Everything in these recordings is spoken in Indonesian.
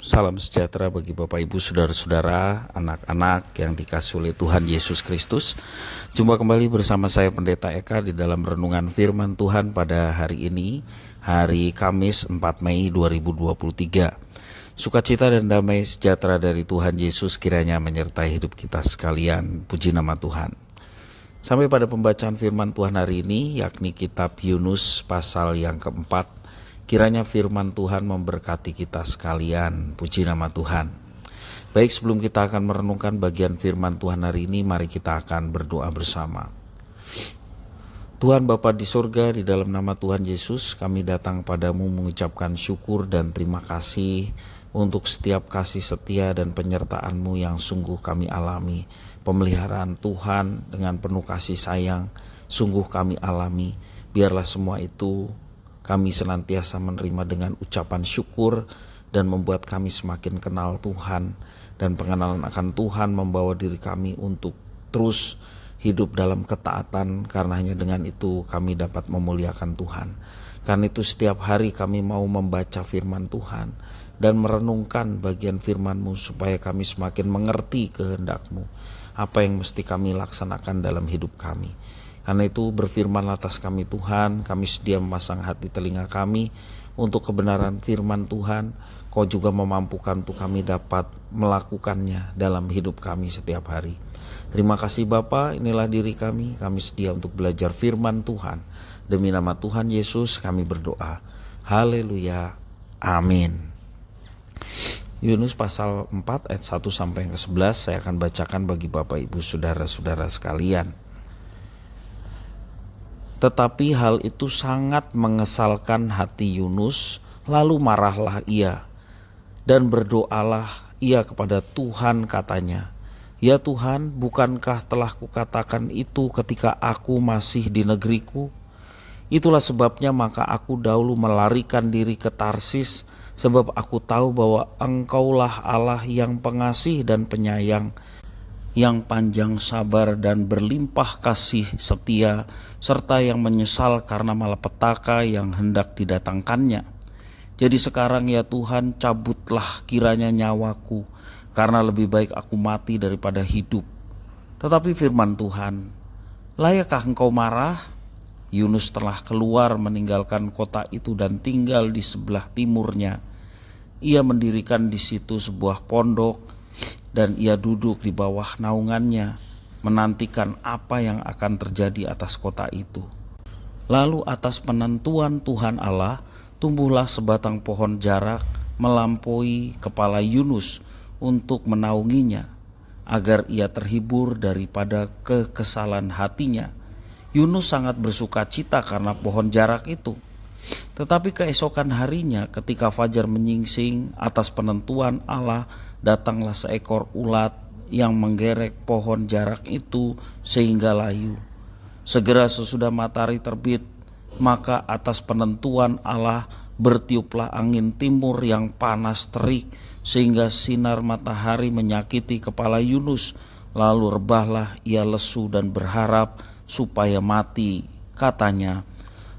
Salam sejahtera bagi Bapak Ibu Saudara-saudara, anak-anak yang dikasihi oleh Tuhan Yesus Kristus. Jumpa kembali bersama saya Pendeta Eka di dalam renungan firman Tuhan pada hari ini, hari Kamis 4 Mei 2023. Sukacita dan damai sejahtera dari Tuhan Yesus kiranya menyertai hidup kita sekalian. Puji nama Tuhan. Sampai pada pembacaan firman Tuhan hari ini, yakni kitab Yunus pasal yang keempat. Kiranya firman Tuhan memberkati kita sekalian. Puji nama Tuhan. Baik, sebelum kita akan merenungkan bagian firman Tuhan hari ini, mari kita akan berdoa bersama. Tuhan Bapa di surga, di dalam nama Tuhan Yesus, kami datang padamu mengucapkan syukur dan terima kasih untuk setiap kasih setia dan penyertaan-Mu yang sungguh kami alami. Pemeliharaan Tuhan dengan penuh kasih sayang, sungguh kami alami. Biarlah semua itu kami senantiasa menerima dengan ucapan syukur dan membuat kami semakin kenal Tuhan, dan pengenalan akan Tuhan membawa diri kami untuk terus hidup dalam ketaatan, karena hanya dengan itu kami dapat memuliakan Tuhan. Karena itu setiap hari kami mau membaca firman Tuhan dan merenungkan bagian firman-Mu supaya kami semakin mengerti kehendak-Mu, apa yang mesti kami laksanakan dalam hidup kami. Karena itu berfirman atas kami Tuhan, kami sedia memasang hati telinga kami untuk kebenaran firman Tuhan. Kau juga memampukan untuk kami dapat melakukannya dalam hidup kami setiap hari. Terima kasih Bapa, inilah diri kami sedia untuk belajar firman Tuhan. Demi nama Tuhan Yesus kami berdoa. Haleluya, amin. Yunus pasal 4 ayat 1 sampai yang ke-11 saya akan bacakan bagi Bapak Ibu Saudara-saudara sekalian. Tetapi hal itu sangat mengesalkan hati Yunus, lalu marahlah ia dan berdoalah ia kepada Tuhan, katanya, "Ya Tuhan, bukankah telah kukatakan itu ketika aku masih di negeriku? Itulah sebabnya maka aku dahulu melarikan diri ke Tarsis, sebab aku tahu bahwa Engkaulah Allah yang pengasih dan penyayang, yang panjang sabar dan berlimpah kasih setia, serta yang menyesal karena malapetaka yang hendak didatangkannya. Jadi sekarang ya Tuhan, cabutlah kiranya nyawaku, karena lebih baik aku mati daripada hidup." Tetapi firman Tuhan, "Layakkah engkau marah?" Yunus telah keluar meninggalkan kota itu dan tinggal di sebelah timurnya. Ia mendirikan di situ sebuah pondok, dan ia duduk di bawah naungannya, menantikan apa yang akan terjadi atas kota itu. Lalu atas penentuan Tuhan Allah, tumbuhlah sebatang pohon jarak melampaui kepala Yunus untuk menaunginya, agar ia terhibur daripada kekesalan hatinya. Yunus sangat bersuka cita karena pohon jarak itu. Tetapi keesokan harinya ketika fajar menyingsing, atas penentuan Allah datanglah seekor ulat yang menggerek pohon jarak itu sehingga layu. Segera sesudah matahari terbit, maka atas penentuan Allah bertiuplah angin timur yang panas terik, sehingga sinar matahari menyakiti kepala Yunus. Lalu rebahlah ia lesu dan berharap supaya mati. Katanya,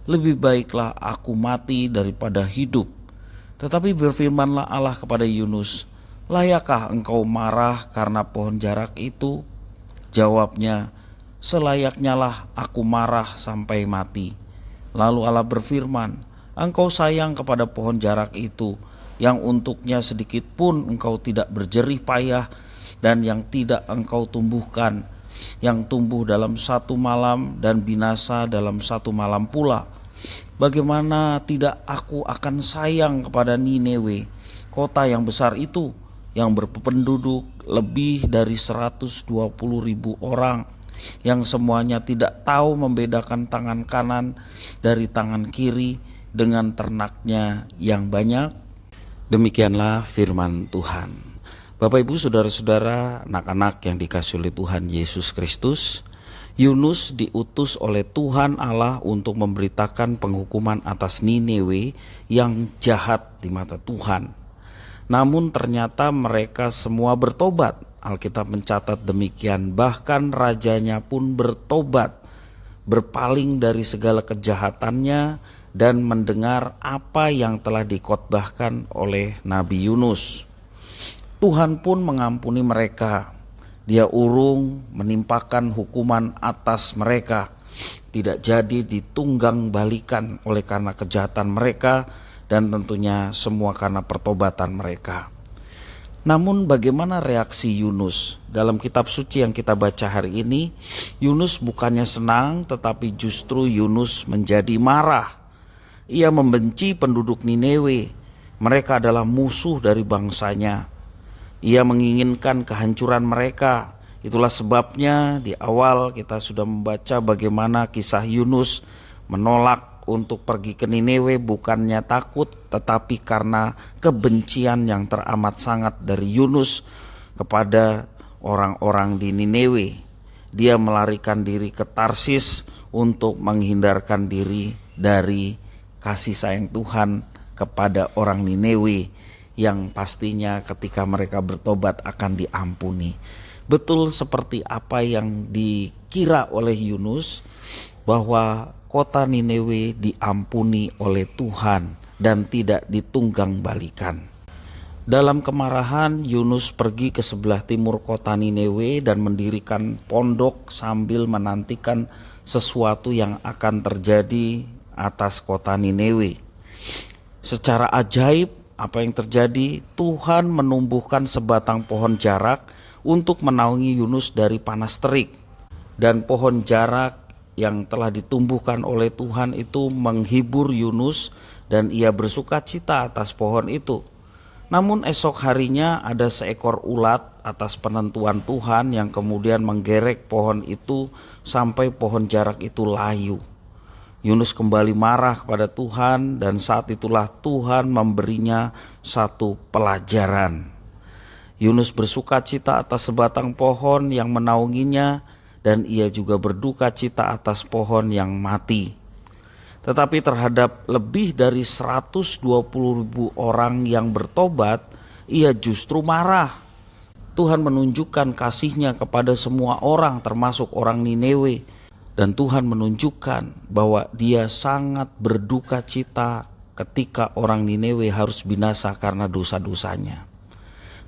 "Lebih baiklah aku mati daripada hidup." Tetapi berfirmanlah Allah kepada Yunus, "Layakkah engkau marah karena pohon jarak itu?" Jawabnya, "Selayaknya lah aku marah sampai mati." Lalu Allah berfirman, "Engkau sayang kepada pohon jarak itu, yang untuknya sedikit pun engkau tidak berjerih payah, dan yang tidak engkau tumbuhkan, yang tumbuh dalam satu malam dan binasa dalam satu malam pula. Bagaimana tidak aku akan sayang kepada Nineve, kota yang besar itu, yang berpenduduk lebih dari 120.000 orang, yang semuanya tidak tahu membedakan tangan kanan dari tangan kiri, dengan ternaknya yang banyak." Demikianlah firman Tuhan. Bapak Ibu Saudara-saudara, anak-anak yang dikasihi oleh Tuhan Yesus Kristus, Yunus diutus oleh Tuhan Allah untuk memberitakan penghukuman atas Nineve yang jahat di mata Tuhan. Namun ternyata mereka semua bertobat. Alkitab mencatat demikian, bahkan rajanya pun bertobat, berpaling dari segala kejahatannya dan mendengar apa yang telah dikhotbahkan oleh Nabi Yunus. Tuhan pun mengampuni mereka. Dia urung menimpakan hukuman atas mereka, tidak jadi ditunggang balikan oleh karena kejahatan mereka, dan tentunya semua karena pertobatan mereka. Namun bagaimana reaksi Yunus? Dalam kitab suci yang kita baca hari ini, Yunus bukannya senang, tetapi justru Yunus menjadi marah. Ia membenci penduduk Niniwe. Mereka adalah musuh dari bangsanya. Ia menginginkan kehancuran mereka. Itulah sebabnya di awal kita sudah membaca bagaimana kisah Yunus menolak untuk pergi ke Niniwe, bukannya takut tetapi karena kebencian yang teramat sangat dari Yunus kepada orang-orang di Niniwe. Dia melarikan diri ke Tarsis untuk menghindarkan diri dari kasih sayang Tuhan kepada orang Niniwe yang pastinya ketika mereka bertobat akan diampuni. Betul seperti apa yang dikira oleh Yunus, bahwa kota Niniwe diampuni oleh Tuhan dan tidak ditunggang balikan. Dalam kemarahan, Yunus pergi ke sebelah timur kota Niniwe dan mendirikan pondok sambil menantikan sesuatu yang akan terjadi atas kota Niniwe. Secara ajaib, apa yang terjadi? Tuhan menumbuhkan sebatang pohon jarak untuk menaungi Yunus dari panas terik. Dan pohon jarak yang telah ditumbuhkan oleh Tuhan itu menghibur Yunus dan ia bersuka cita atas pohon itu. Namun esok harinya ada seekor ulat atas penentuan Tuhan yang kemudian menggerek pohon itu sampai pohon jarak itu layu. Yunus kembali marah kepada Tuhan dan saat itulah Tuhan memberinya satu pelajaran. Yunus bersuka cita atas sebatang pohon yang menaunginya, dan ia juga berduka cita atas pohon yang mati. Tetapi terhadap lebih dari 120.000 orang yang bertobat, ia justru marah. Tuhan menunjukkan kasih-Nya kepada semua orang, termasuk orang Niniwe. Dan Tuhan menunjukkan bahwa Dia sangat berduka cita ketika orang Niniwe harus binasa karena dosa-dosanya.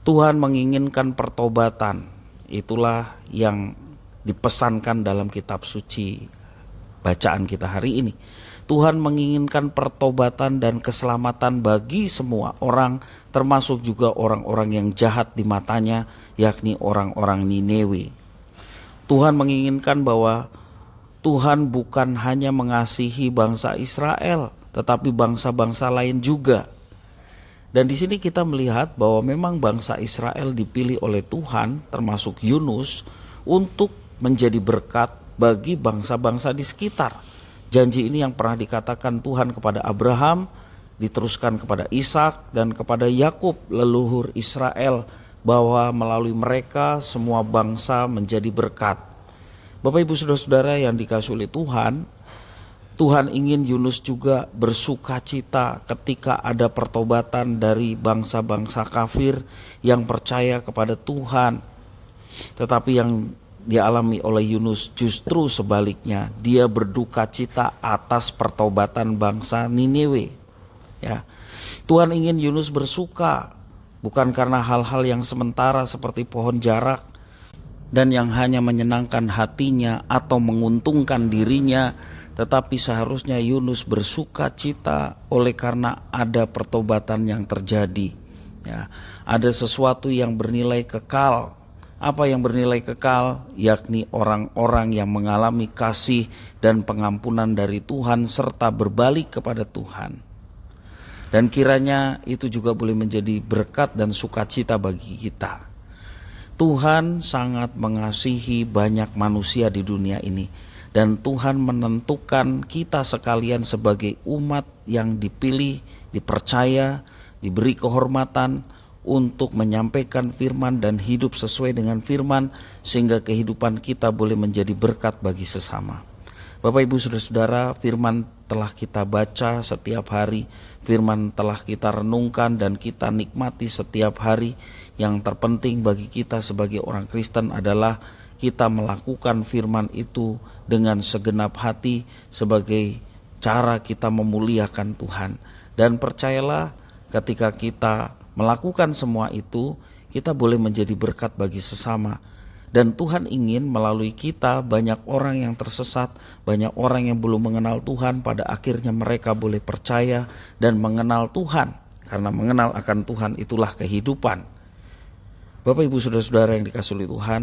Tuhan menginginkan pertobatan. Itulah yang dipesankan dalam kitab suci bacaan kita hari ini. Tuhan menginginkan pertobatan dan keselamatan bagi semua orang, termasuk juga orang-orang yang jahat di matanya, yakni orang-orang Niniwe. Tuhan menginginkan bahwa Tuhan bukan hanya mengasihi bangsa Israel, tetapi bangsa-bangsa lain juga. Dan di sini kita melihat bahwa memang bangsa Israel dipilih oleh Tuhan, termasuk Yunus, untuk menjadi berkat bagi bangsa-bangsa di sekitar. Janji ini yang pernah dikatakan Tuhan kepada Abraham, diteruskan kepada Ishak dan kepada Yakub, leluhur Israel, bahwa melalui mereka semua bangsa menjadi berkat. Bapak Ibu Saudara-saudara yang dikasihi oleh Tuhan, Tuhan ingin Yunus juga bersuka cita ketika ada pertobatan dari bangsa-bangsa kafir yang percaya kepada Tuhan. Tetapi yang dialami oleh Yunus justru sebaliknya, dia berduka cita atas pertobatan bangsa Niniwe. Ya, Tuhan ingin Yunus bersuka bukan karena hal-hal yang sementara seperti pohon jarak dan yang hanya menyenangkan hatinya atau menguntungkan dirinya, tetapi seharusnya Yunus bersuka cita oleh karena ada pertobatan yang terjadi. Ya, ada sesuatu yang bernilai kekal. Apa yang bernilai kekal? Yakni orang-orang yang mengalami kasih dan pengampunan dari Tuhan serta berbalik kepada Tuhan. Dan kiranya itu juga boleh menjadi berkat dan sukacita bagi kita. Tuhan sangat mengasihi banyak manusia di dunia ini. Dan Tuhan menentukan kita sekalian sebagai umat yang dipilih, dipercaya, diberi kehormatan untuk menyampaikan firman dan hidup sesuai dengan firman, sehingga kehidupan kita boleh menjadi berkat bagi sesama. Bapak Ibu Saudara-saudara, firman telah kita baca setiap hari, firman telah kita renungkan dan kita nikmati setiap hari. Yang terpenting bagi kita sebagai orang Kristen adalah kita melakukan firman itu dengan segenap hati sebagai cara kita memuliakan Tuhan. Dan percayalah, ketika kita melakukan semua itu, kita boleh menjadi berkat bagi sesama. Dan Tuhan ingin melalui kita banyak orang yang tersesat, banyak orang yang belum mengenal Tuhan, pada akhirnya mereka boleh percaya dan mengenal Tuhan. Karena mengenal akan Tuhan itulah kehidupan. Bapak Ibu Saudara-saudara yang dikasihi oleh Tuhan,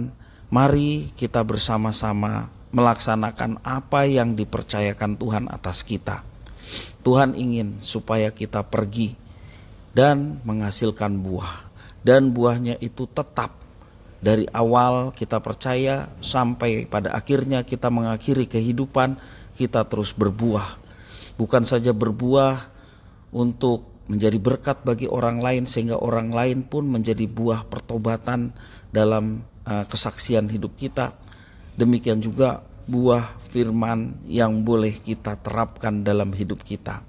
mari kita bersama-sama melaksanakan apa yang dipercayakan Tuhan atas kita. Tuhan ingin supaya kita pergi dan menghasilkan buah. Dan buahnya itu tetap. Dari awal kita percaya sampai pada akhirnya kita mengakhiri kehidupan, kita terus berbuah. Bukan saja berbuah untuk menjadi berkat bagi orang lain, sehingga orang lain pun menjadi buah pertobatan dalam kesaksian hidup kita. Demikian juga buah firman yang boleh kita terapkan dalam hidup kita.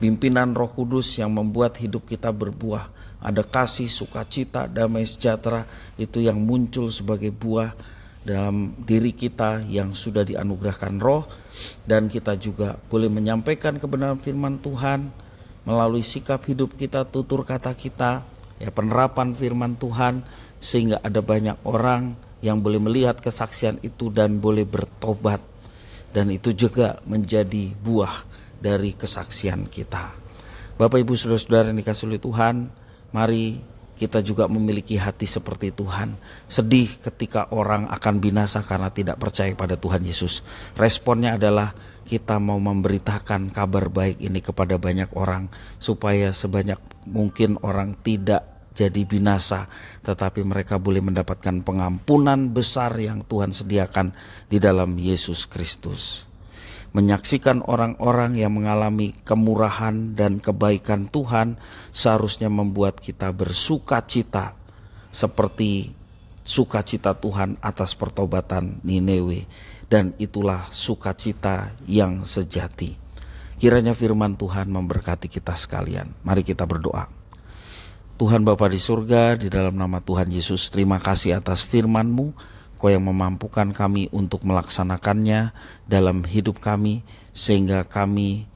Pimpinan Roh Kudus yang membuat hidup kita berbuah. Ada kasih, sukacita, damai sejahtera, itu yang muncul sebagai buah dalam diri kita yang sudah dianugerahkan Roh. Dan kita juga boleh menyampaikan kebenaran firman Tuhan melalui sikap hidup kita, tutur kata kita, penerapan firman Tuhan, sehingga ada banyak orang yang boleh melihat kesaksian itu dan boleh bertobat. Dan itu juga menjadi buah dari kesaksian kita. Bapak Ibu Saudara-saudara yang dikasihi oleh Tuhan, mari kita juga memiliki hati seperti Tuhan. Sedih ketika orang akan binasa karena tidak percaya pada Tuhan Yesus. Responnya adalah kita mau memberitakan kabar baik ini kepada banyak orang, supaya sebanyak mungkin orang tidak jadi binasa, tetapi mereka boleh mendapatkan pengampunan besar yang Tuhan sediakan di dalam Yesus Kristus. Menyaksikan orang-orang yang mengalami kemurahan dan kebaikan Tuhan seharusnya membuat kita bersukacita seperti sukacita Tuhan atas pertobatan Niniwe, dan itulah sukacita yang sejati. Kiranya firman Tuhan memberkati kita sekalian. Mari kita berdoa. Tuhan Bapa di surga, di dalam nama Tuhan Yesus, terima kasih atas firman-Mu. Kau yang memampukan kami untuk melaksanakannya dalam hidup kami, sehingga kami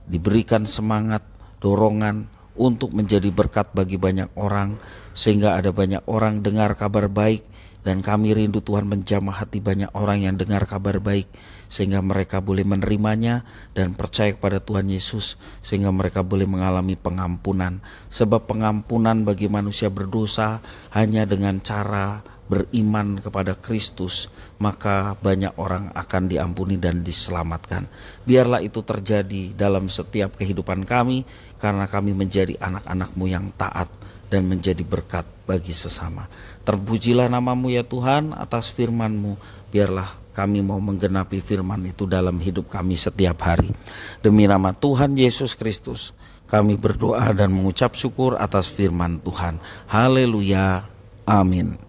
diberikan semangat, dorongan untuk menjadi berkat bagi banyak orang, sehingga ada banyak orang dengar kabar baik. Dan kami rindu Tuhan menjamah hati banyak orang yang dengar kabar baik, sehingga mereka boleh menerimanya dan percaya kepada Tuhan Yesus, sehingga mereka boleh mengalami pengampunan. Sebab pengampunan bagi manusia berdosa hanya dengan cara beriman kepada Kristus, maka banyak orang akan diampuni dan diselamatkan. Biarlah itu terjadi dalam setiap kehidupan kami, karena kami menjadi anak-anak-Mu yang taat dan menjadi berkat bagi sesama. Terpujilah nama-Mu ya Tuhan atas firman-Mu. Biarlah kami mau menggenapi firman itu dalam hidup kami setiap hari. Demi nama Tuhan Yesus Kristus, kami berdoa dan mengucap syukur atas firman Tuhan. Haleluya. Amin.